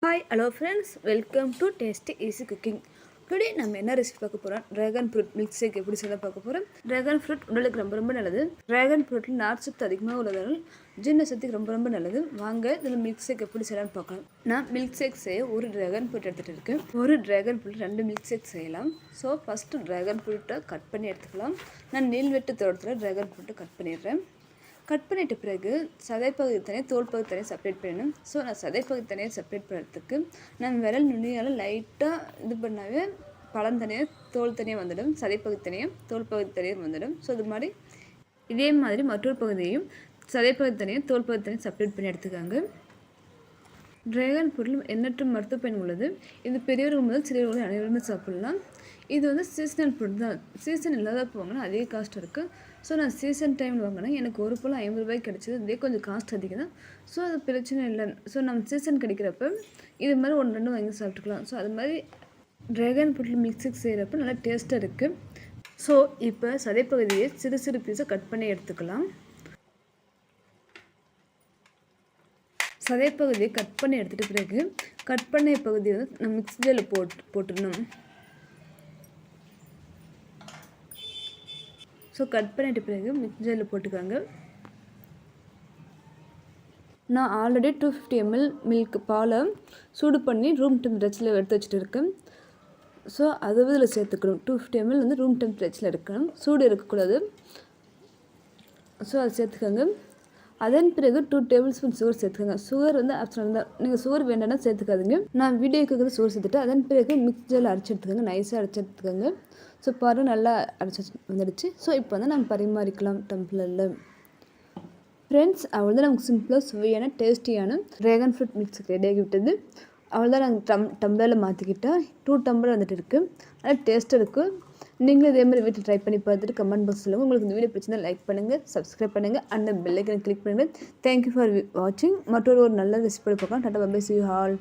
Hi, hello friends. Welcome to Tasty Easy Cooking. Today நம்ம என்ன recipe பார்க்க போறோம்? டிராகன் ஃப்ரூட் milkshake எப்படி செய்ய பார்க்க போறோம். டிராகன் ஃப்ரூட் உடலுக்கு ரொம்ப நல்லது. டிராகன் ஃப்ரூட்ல நார்ச்சத்து அதிகமாக உள்ளதால் ஜீரண சக்திக்கு ரொம்ப நல்லது. வாங்க இந்த milkshake எப்படி செய்யலாம்னு பார்க்கலாம். நான் milkshake செய்ய ஒரு டிராகன் ஃப்ரூட் எடுத்துட்டு இருக்கேன். ஒரு டிராகன் ஃப்ரூட் ரெண்டு milkshake செய்யலாம். ஸோ ஃபர்ஸ்ட் டிராகன் ஃப்ரூட்டை கட் பண்ணி எடுத்துக்கலாம். நான் நீள்வெட்டு தோட்டத்தில் டிராகன் ஃப்ரூட்டை கட் பண்ணிடுறேன். கட் பண்ணிட்ட பிறகு சதைப்பகுதி தனியாக தோல் பகுதி தனியாக செப்பரேட் பண்ணணும். ஸோ நான் சதைப்பகுதி தனியாக செப்பரேட் பண்ணுறதுக்கு நான் விரல் நுனியால் லைட்டாக இது பண்ணாவே பழம் தனியாக தோல் தனியாக வந்துடும், சதைப்பகுதி தனியாக தோல் பகுதி தனியாக வந்துடும். ஸோ இது மாதிரி இதே மாதிரி மற்றொரு பகுதியையும் சதைப்பகுதி தனியாக தோல் பகுதி தனியாக செப்பரேட் பண்ணி எடுத்துக்காங்க. டிராகன் ஃப்ரூட்டில் எண்ணற்ற மருத்துவ பயன் உள்ளது. இது பெரியவர்கள் முதல் சிறியவர்கள் அனைவருமே சாப்பிடலாம். இது வந்து சீசனல் ஃப்ரூட் தான். சீசன் இல்லாதப்போ வாங்கினா அதிக காஸ்ட் இருக்குது. ஸோ நான் சீசன் டைமில் வாங்கினேன். எனக்கு ஒரு பழம் 50 ரூபாய்க்கு கிடச்சிது. இதே கொஞ்சம் காஸ்ட் அதிகம் தான். ஸோ அது பிரச்சனை இல்லை. ஸோ நம்ம சீசன் கிடைக்கிறப்ப இது மாதிரி 1-2 வாங்கி சாப்பிட்டுக்கலாம். ஸோ அது மாதிரி டிராகன் ஃப்ரூட்டில் மிக்சிங் செய்கிறப்ப நல்லா டேஸ்ட்டாக இருக்குது. ஸோ இப்போ சதைப்பகுதியை சிறு சிறு பீஸை கட் பண்ணி எடுத்துக்கலாம். சதைப்பகுதியை கட் பண்ணி எடுத்துகிட்ட பிறகு கட் பண்ண பகுதியை வந்து நம்ம மிக்ஸியில் போட்டுடணும். ஸோ கட் பண்ணிட்ட பிறகு மிக்ஸியில் போட்டுக்காங்க. நான் ஆல்ரெடி 250 ml மில்க் பாலை சூடு பண்ணி ரூம் டெம்பரேச்சரில் எடுத்து வச்சுட்டு இருக்கேன். ஸோ அதை இதில் சேர்த்துக்கணும். 250 ml வந்து ரூம் டெம்பரேச்சரில் இருக்கணும், சூடு இருக்கக்கூடாது. ஸோ அதை சேர்த்துக்கோங்க. அதன் பிறகு 2 tablespoon சுகர் சேர்த்துக்கோங்க. சுகர் வந்து ஆப்ஷனல் தான், நீங்கள் சுகர் வேண்டாம்னா சேர்த்துக்காதீங்க. நான் வீடியோக்கு சுகர் சேர்த்துட்டு அதன் பிறகு மிக்ஸியில் அரைச்சி எடுத்துக்கோங்க, நைஸாக அரைச்சி எடுத்துக்கோங்க. ஸோ பாருங்கள் நல்லா அரைச்சி வந்துடுச்சு. ஸோ இப்போ வந்து நம்ம பரிமாறிக்கலாம் டம்ளரில். ஃப்ரெண்ட்ஸ், அவ்வளோதான் நமக்கு சிம்பிளாக சுவையான டேஸ்டியான டிராகன் ஃப்ரூட் மிக்ஸ் ரெடி ஆகிவிட்டது. அவ்வளோதான் நாங்கள் டம்ளரில் மாற்றிக்கிட்டால் 2 டம்ளர் வந்துட்டு இருக்குது. நல்லா டேஸ்ட்டாக இருக்குது. நீங்களும் இதே மாதிரி வீட்டில் ட்ரை பண்ணி பார்த்துட்டு கமெண்ட் பாக்ஸ் சொல்லுங்கள். உங்களுக்கு இந்த வீடியோ பிடிச்சிருந்தா லைக் பண்ணுங்கள், சப்ஸ்கிரைப் பண்ணுங்கள், அந்த பெல் ஐக்கனை கிளிக் பண்ணுங்கள். தேங்க்யூ ஃபார் வாட்சிங். மற்றொரு நல்ல ரெசிபி பார்க்கலாம். Tata bye bye, see you all.